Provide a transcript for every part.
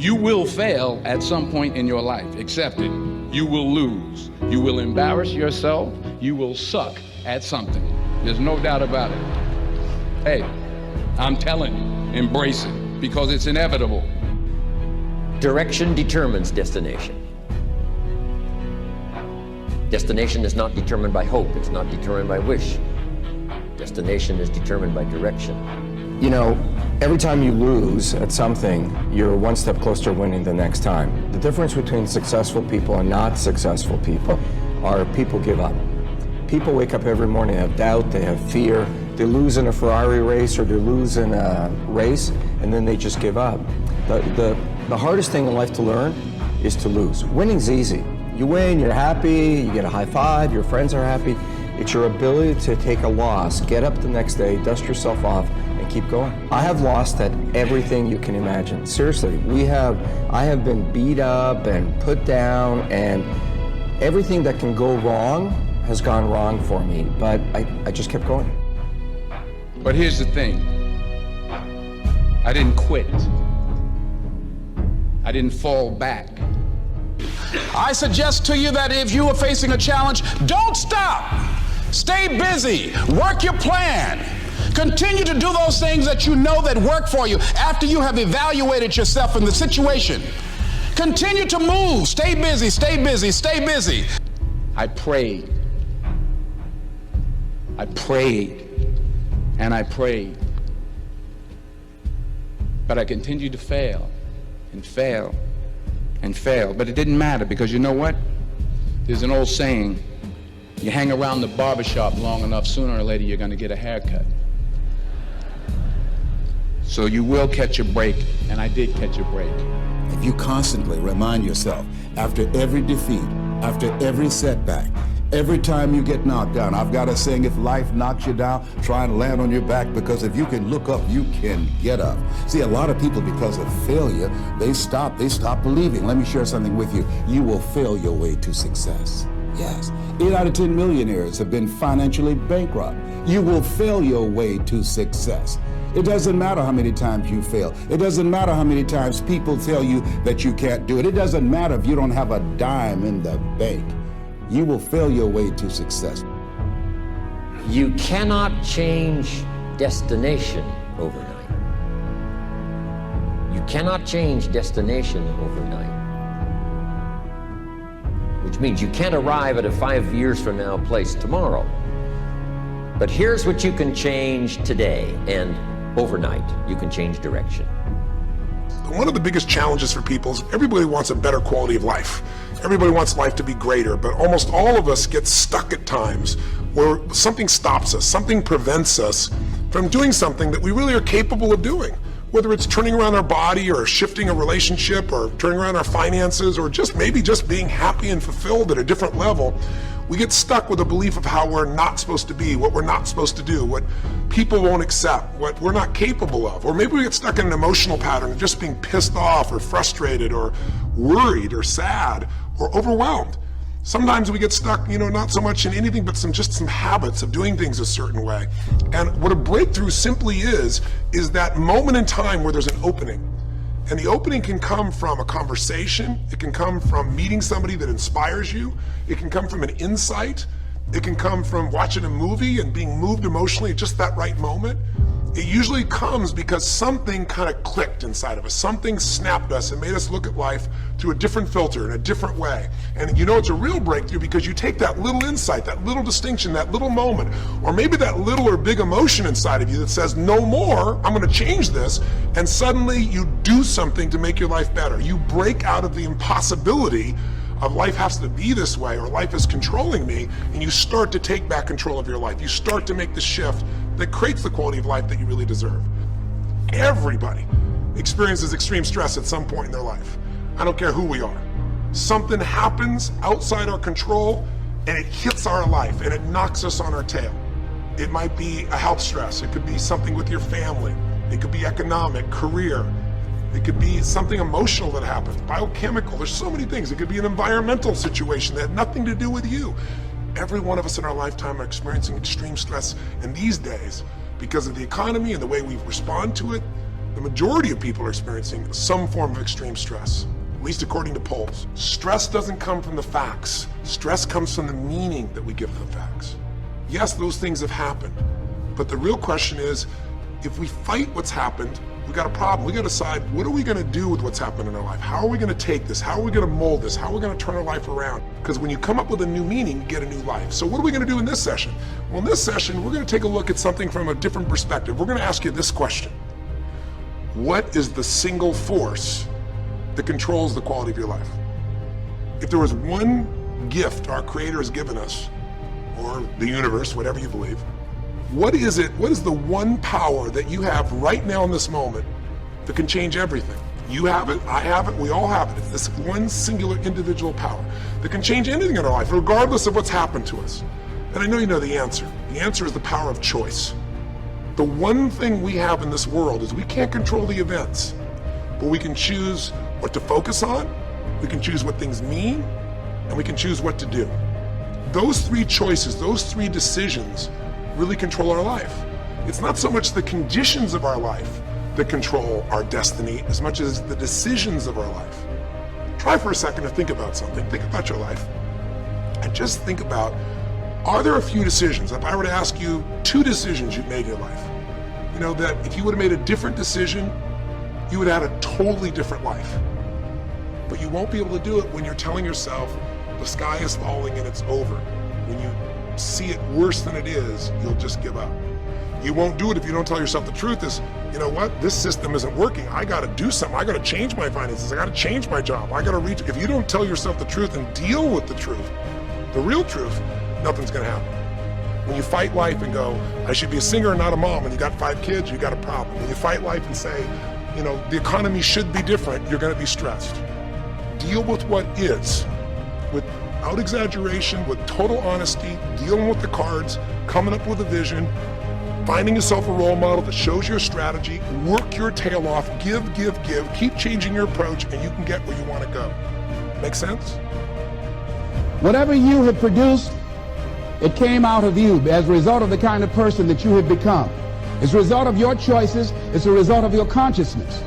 You will fail at some point in your life. Accept it. You will lose. You will embarrass yourself. You will suck at something. There's no doubt about it. Hey, I'm telling you, embrace it because it's inevitable. Direction determines destination. Destination is not determined by hope. It's not determined by wish. Destination is determined by direction. You know, every time you lose at something, you're one step closer to winning the next time. The difference between successful people and not successful people are people give up. People wake up every morning, they have doubt, they have fear, they lose in a Ferrari race or they lose in a race, and then they just give up. The hardest thing in life to learn is to lose. Winning's easy. You win, you're happy, you get a high five, your friends are happy. It's your ability to take a loss, get up the next day, dust yourself off, and keep going. I have lost at everything you can imagine. Seriously, I have been beat up and put down, and everything that can go wrong has gone wrong for me, but I just kept going. But here's the thing. I didn't quit. I didn't fall back. I suggest to you that if you are facing a challenge, don't stop. Stay busy. Work your plan. Continue to do those things that you know that work for you after you have evaluated yourself in the situation. Continue to move. Stay busy, stay busy, stay busy. I prayed. I prayed. And I prayed. But I continued to fail and fail and fail. But it didn't matter because you know what? There's an old saying, you hang around the barbershop long enough, sooner or later you're going to get a haircut. So you will catch a break, and I did catch a break. If you constantly remind yourself, after every defeat, after every setback, every time you get knocked down, I've got a saying, if life knocks you down, try and land on your back, because if you can look up, you can get up. See, a lot of people, because of failure, they stop believing. Let me share something with you. You will fail your way to success. Yes, 8 out of 10 millionaires have been financially bankrupt. You will fail your way to success. It doesn't matter how many times you fail. It doesn't matter how many times people tell you that you can't do it. It doesn't matter if you don't have a dime in the bank. You will fail your way to success. You cannot change destination overnight. You cannot change destination overnight. Which means you can't arrive at a 5 years from now place tomorrow. But here's what you can change today, and overnight you can change direction. One of the biggest challenges for people is everybody wants a better quality of life. Everybody wants life to be greater, but almost all of us get stuck at times where something stops us, something prevents us from doing something that we really are capable of doing. Whether it's turning around our body or shifting a relationship or turning around our finances or maybe just being happy and fulfilled at a different level, we get stuck with a belief of how we're not supposed to be, what we're not supposed to do, what people won't accept, what we're not capable of. Or maybe we get stuck in an emotional pattern of just being pissed off or frustrated or worried or sad or overwhelmed. Sometimes we get stuck, not so much in anything, but just some habits of doing things a certain way. And what a breakthrough simply is that moment in time where there's an opening. And the opening can come from a conversation. It can come from meeting somebody that inspires you. It can come from an insight. It can come from watching a movie and being moved emotionally at just that right moment. It usually comes because something kind of clicked inside of us. Something snapped us and made us look at life through a different filter in a different way. And it's a real breakthrough because you take that little insight, that little distinction, that little moment, or maybe that little or big emotion inside of you that says, no more, I'm going to change this. And suddenly you do something to make your life better. You break out of the impossibility of life has to be this way or life is controlling me, and you start to take back control of your life. You start to make the shift that creates the quality of life that you really deserve. Everybody experiences extreme stress at some point in their life. I don't care who we are. Something happens outside our control and it hits our life and it knocks us on our tail. It might be a health stress. It could be something with your family. It could be economic, career. It could be something emotional that happens, biochemical. There's so many things. It could be an environmental situation that had nothing to do with you. Every one of us in our lifetime are experiencing extreme stress, and these days, because of the economy and the way we respond to it, The majority of people are experiencing some form of extreme stress, at least according to polls. Stress doesn't come from the facts. Stress comes from the meaning that we give to the facts. Yes, those things have happened, but the real question is, if we fight what's happened, we got a problem. We got to decide, what are we going to do with what's happened in our life? How are we going to take this? How are we going to mold this? How are we going to turn our life around? Because when you come up with a new meaning, you get a new life. So what are we going to do in this session? Well, in this session, we're going to take a look at something from a different perspective. We're going to ask you this question. What is the single force that controls the quality of your life? If there was one gift our Creator has given us, or the universe, whatever you believe, what is it? What is the one power that you have right now in this moment that can change everything? You have it, I have it, we all have it. It's this one singular individual power that can change anything in our life, regardless of what's happened to us. And I know you know the answer. The answer is the power of choice. The one thing we have in this world is we can't control the events, but we can choose what to focus on, we can choose what things mean, and we can choose what to do. Those three choices, those three decisions really control our life. It's not so much the conditions of our life that control our destiny as much as the decisions of our life. Try for a second to think about something. Think about your life and just think about, are there a few decisions? If I were to ask you 2 decisions you've made in your life, you know, that if you would have made a different decision, you would have had a totally different life. But you won't be able to do it when you're telling yourself the sky is falling and it's over. When you see it worse than it is, you'll just give up. You won't do it if you don't tell yourself the truth is, you know what, this system isn't working. I got to do something. I got to change my finances. I got to change my job. I got to reach. If you don't tell yourself the truth and deal with the truth, the real truth, nothing's going to happen. When you fight life and go, I should be a singer and not a mom, and you got 5 kids, you got a problem. When you fight life and say, you know, the economy should be different, you're going to be stressed. Deal with what is, without exaggeration, with total honesty, dealing with the cards, coming up with a vision, finding yourself a role model that shows your strategy, work your tail off, give, keep changing your approach, and you can get where you want to go. Make sense? Whatever you have produced, it came out of you as a result of the kind of person that you have become. It's a result of your choices. It's a result of your consciousness.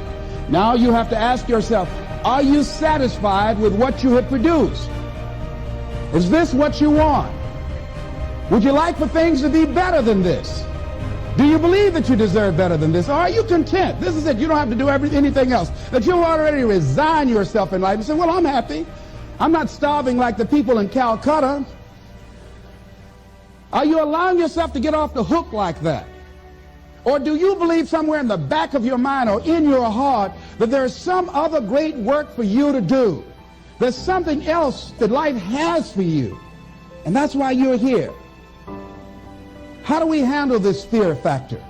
Now you have to ask yourself, are you satisfied with what you have produced? Is this what you want? Would you like for things to be better than this? Do you believe that you deserve better than this? Or are you content? This is it. You don't have to do anything else. That you'll already resign yourself in life and say, well, I'm happy. I'm not starving like the people in Calcutta. Are you allowing yourself to get off the hook like that? Or do you believe somewhere in the back of your mind or in your heart that there's some other great work for you to do? There's something else that life has for you. And that's why you're here. How do we handle this fear factor?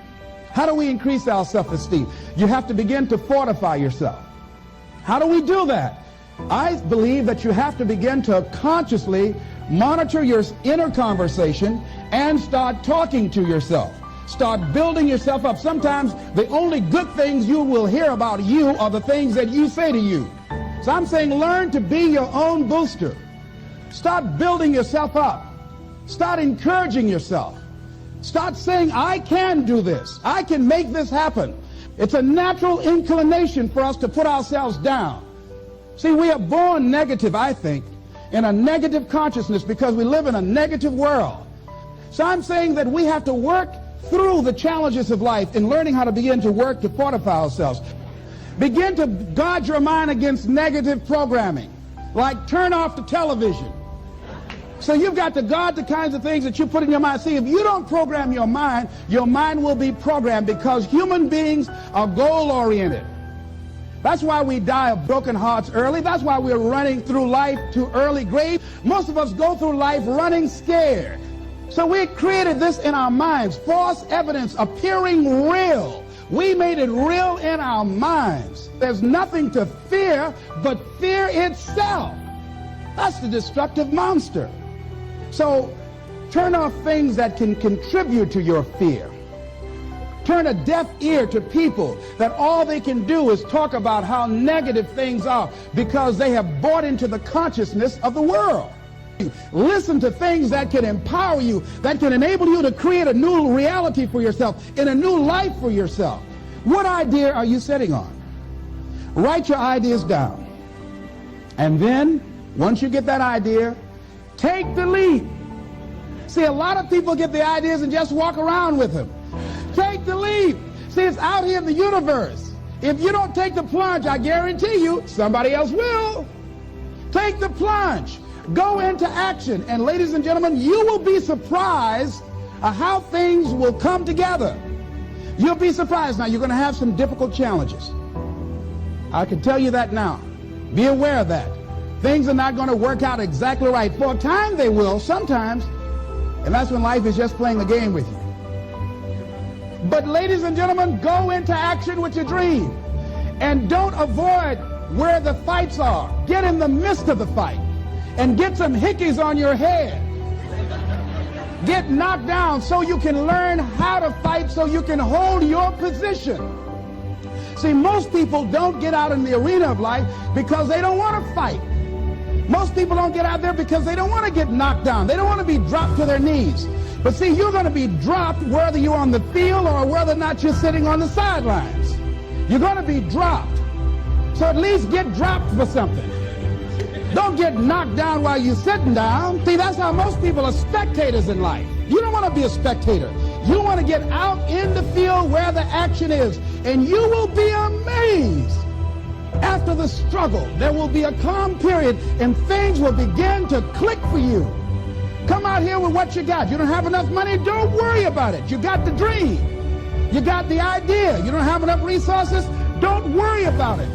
How do we increase our self-esteem? You have to begin to fortify yourself. How do we do that? I believe that you have to begin to consciously monitor your inner conversation and start talking to yourself. Start building yourself up. Sometimes the only good things you will hear about you are the things that you say to you. So I'm saying learn to be your own booster. Start building yourself up. Start encouraging yourself. Start saying, I can do this. I can make this happen. It's a natural inclination for us to put ourselves down. See, we are born negative, I think, in a negative consciousness because we live in a negative world. So I'm saying that we have to work through the challenges of life in learning how to begin to work to fortify ourselves. Begin to guard your mind against negative programming, like turn off the television. So you've got to guard the kinds of things that you put in your mind. See, if you don't program your mind will be programmed because human beings are goal-oriented. That's why we die of broken hearts early. That's why we're running through life to early grave. Most of us go through life running scared. So we created this in our minds, false evidence appearing real. We made it real in our minds. There's nothing to fear but fear itself. That's the destructive monster. So turn off things that can contribute to your fear. Turn a deaf ear to people that all they can do is talk about how negative things are because they have bought into the consciousness of the world. Listen to things that can empower you, that can enable you to create a new reality for yourself and a new life for yourself. What idea are you sitting on? Write your ideas down. And then, once you get that idea, take the leap. See, a lot of people get the ideas and just walk around with them. Take the leap. See, it's out here in the universe. If you don't take the plunge, I guarantee you, somebody else will. Take the plunge. Go into action. And ladies and gentlemen, you will be surprised at how things will come together. You'll be surprised. Now, you're going to have some difficult challenges. I can tell you that now. Be aware of that. Things are not going to work out exactly right. For a time they will, sometimes. And that's when life is just playing a game with you. But ladies and gentlemen, go into action with your dream. And don't avoid where the fights are. Get in the midst of the fight. And get some hickeys on your head. Get knocked down so you can learn how to fight, so you can hold your position. See, most people don't get out in the arena of life because they don't want to fight. Most people don't get out there because they don't want to get knocked down. They don't want to be dropped to their knees. But see, you're going to be dropped whether you're on the field or whether or not you're sitting on the sidelines. You're going to be dropped. So at least get dropped for something. Don't get knocked down while you're sitting down. See, that's how most people are spectators in life. You don't want to be a spectator. You want to get out in the field where the action is. And you will be amazed. After the struggle, there will be a calm period and things will begin to click for you. Come out here with what you got. You don't have enough money? Don't worry about it. You got the dream. You got the idea. You don't have enough resources? Don't worry about it.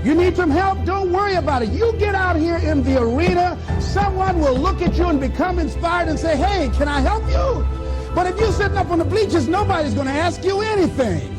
You need some help? Don't worry about it. You get out here in the arena, someone will look at you and become inspired and say, hey, can I help you? But if you're sitting up on the bleachers, nobody's going to ask you anything.